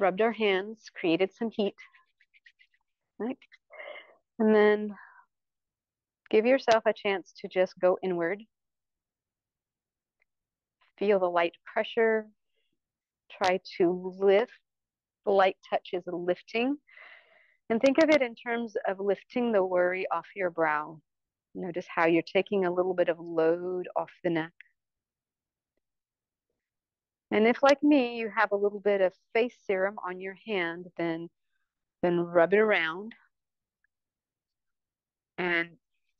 rubbed our hands, created some heat, right? And then give yourself a chance to just go inward. Feel the light pressure. Try to lift. The light touch is lifting. And think of it in terms of lifting the worry off your brow. Notice how you're taking a little bit of load off the neck. And if, like me, you have a little bit of face serum on your hand, then rub it around and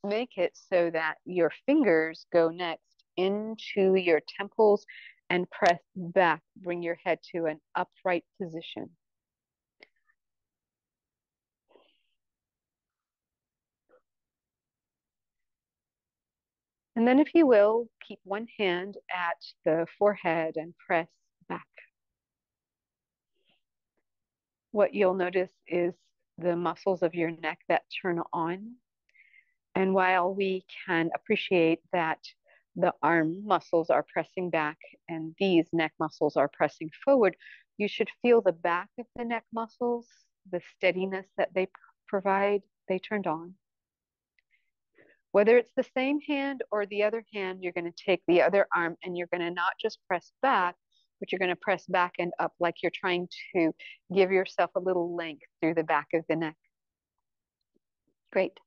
make it so that your fingers go next into your temples and press back. Bring your head to an upright position. And then, if you will, keep one hand at the forehead and press back. What you'll notice is the muscles of your neck that turn on. And while we can appreciate that the arm muscles are pressing back and these neck muscles are pressing forward, you should feel the back of the neck muscles, the steadiness that they provide, they turned on. Whether it's the same hand or the other hand, you're going to take the other arm and you're going to not just press back, but you're going to press back and up like you're trying to give yourself a little length through the back of the neck. Great.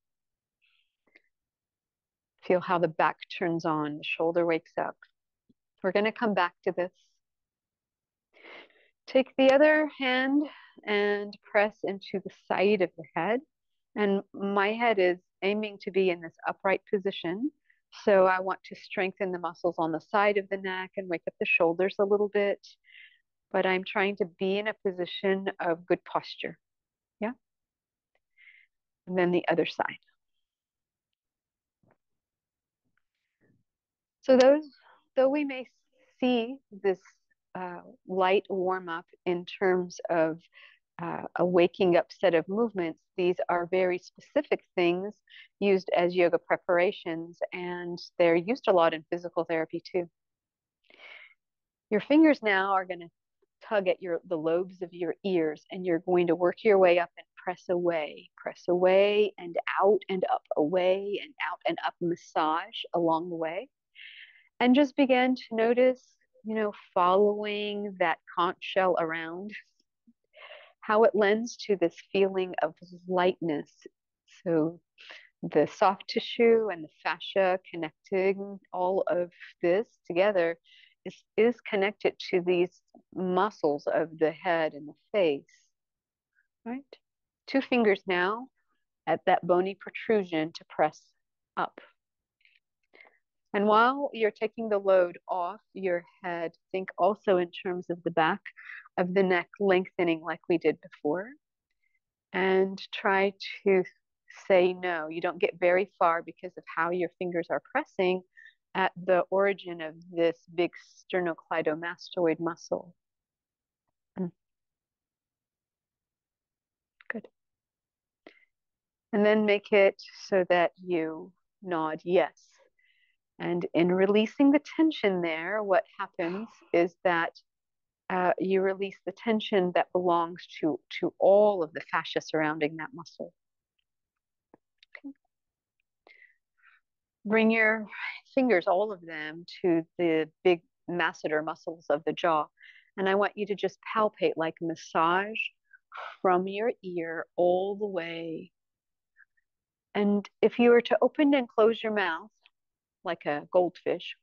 Feel how the back turns on, the shoulder wakes up. We're going to come back to this. Take the other hand and press into the side of the head. And my head is aiming to be in this upright position. So I want to strengthen the muscles on the side of the neck and wake up the shoulders a little bit. But I'm trying to be in a position of good posture. Yeah. And then the other side. So though we may see this light warm up in terms of a waking up set of movements, these are very specific things used as yoga preparations, and they're used a lot in physical therapy too. Your fingers now are going to tug at the lobes of your ears, and you're going to work your way up and press away and out and up, away and out and up, massage along the way. And just begin to notice, following that conch shell around, how it lends to this feeling of lightness. So the soft tissue and the fascia connecting all of this together is connected to these muscles of the head and the face, right? 2 fingers now at that bony protrusion to press up. And while you're taking the load off your head, think also in terms of the back of the neck lengthening like we did before. And try to say no. You don't get very far because of how your fingers are pressing at the origin of this big sternocleidomastoid muscle. Good. And then make it so that you nod yes. And in releasing the tension there, what happens is that you release the tension that belongs to all of the fascia surrounding that muscle. Okay. Bring your fingers, all of them, to the big masseter muscles of the jaw. And I want you to just palpate, like massage from your ear all the way. And if you were to open and close your mouth like a goldfish,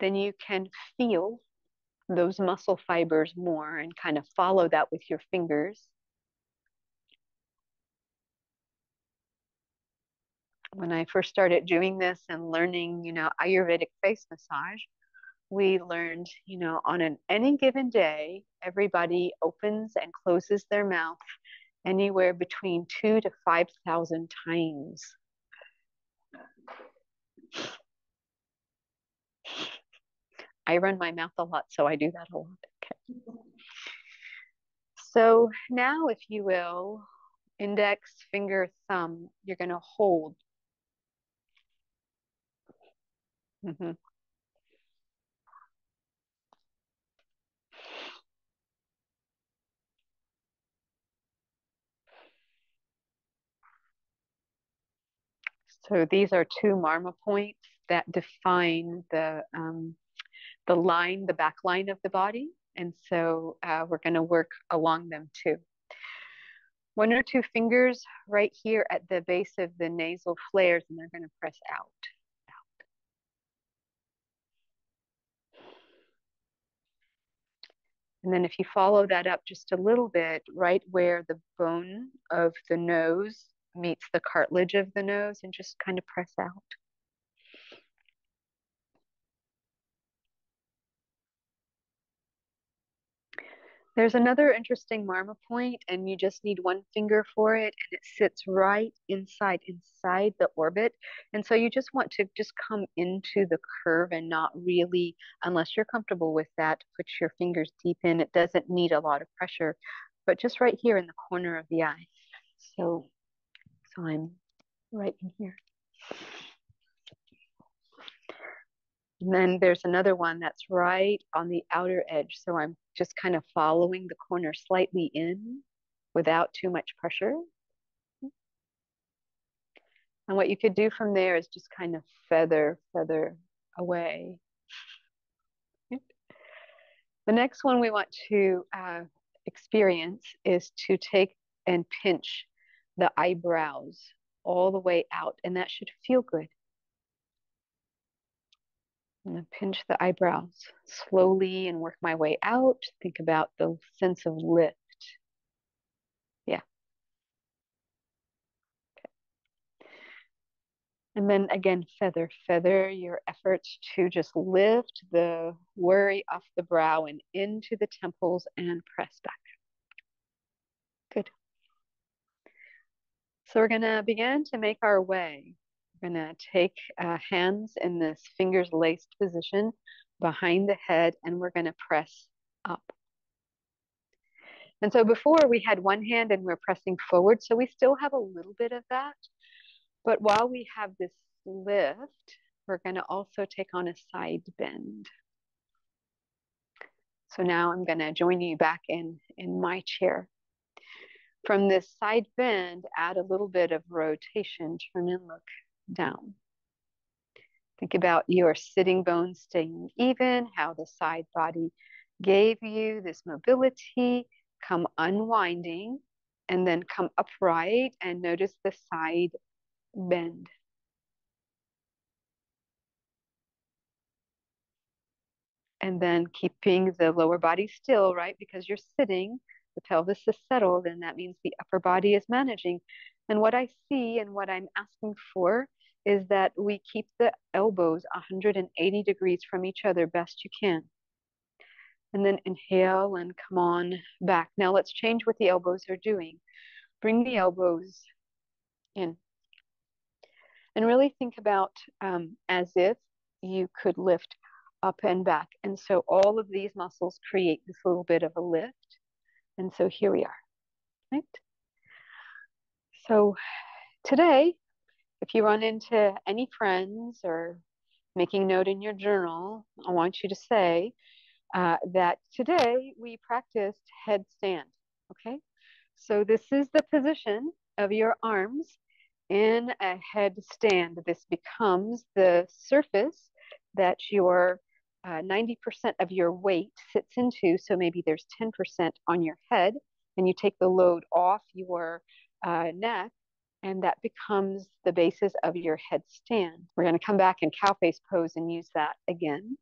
then you can feel those muscle fibers more and kind of follow that with your fingers. When I first started doing this and learning, Ayurvedic face massage, we learned, on any given day, everybody opens and closes their mouth anywhere between 2,000 to 5,000 times. I run my mouth a lot, so I do that a lot. Okay. So now, if you will, index, finger, thumb, you're going to hold. Mm-hmm. So these are two marma points that define the line, the back line of the body. And so we're going to work along them too. One or two fingers right here at the base of the nasal flares, and they're going to press out. And then if you follow that up just a little bit, right where the bone of the nose meets the cartilage of the nose, and just kind of press out. There's another interesting marma point, and you just need one finger for it, and it sits right inside the orbit. And so you just want to just come into the curve and not really, unless you're comfortable with that, put your fingers deep in. It doesn't need a lot of pressure, but just right here in the corner of the eye. So I'm right in here. And then there's another one that's right on the outer edge. So I'm just kind of following the corner slightly in without too much pressure. And what you could do from there is just kind of feather away. The next one we want to experience is to take and pinch the eyebrows all the way out, and that should feel good. I'm going to pinch the eyebrows slowly and work my way out. Think about the sense of lift. Yeah. Okay. And then again, feather your efforts to just lift the worry off the brow and into the temples and press back. Good. So we're going to begin to make our way. We're going to take hands in this fingers laced position behind the head, and we're going to press up. And so before we had one hand and we're pressing forward, so we still have a little bit of that. But while we have this lift, we're going to also take on a side bend. So now I'm going to join you back in my chair. From this side bend, add a little bit of rotation, turn and look down. Think about your sitting bones staying even, how the side body gave you this mobility. Come unwinding, and then come upright and notice the side bend. And then keeping the lower body still, right? Because you're sitting, the pelvis is settled, and that means the upper body is managing. And what I see and what I'm asking for is that we keep the elbows 180 degrees from each other best you can. And then inhale and come on back. Now let's change what the elbows are doing. Bring the elbows in. And really think about as if you could lift up and back. And so all of these muscles create this little bit of a lift. And so here we are, right? So today, if you run into any friends or making note in your journal, I want you to say that today we practiced headstand, okay? So this is the position of your arms in a headstand. This becomes the surface that your 90% of your weight sits into. So maybe there's 10% on your head, and you take the load off your neck, and that becomes the basis of your headstand. We're going to come back in cow face pose and use that again.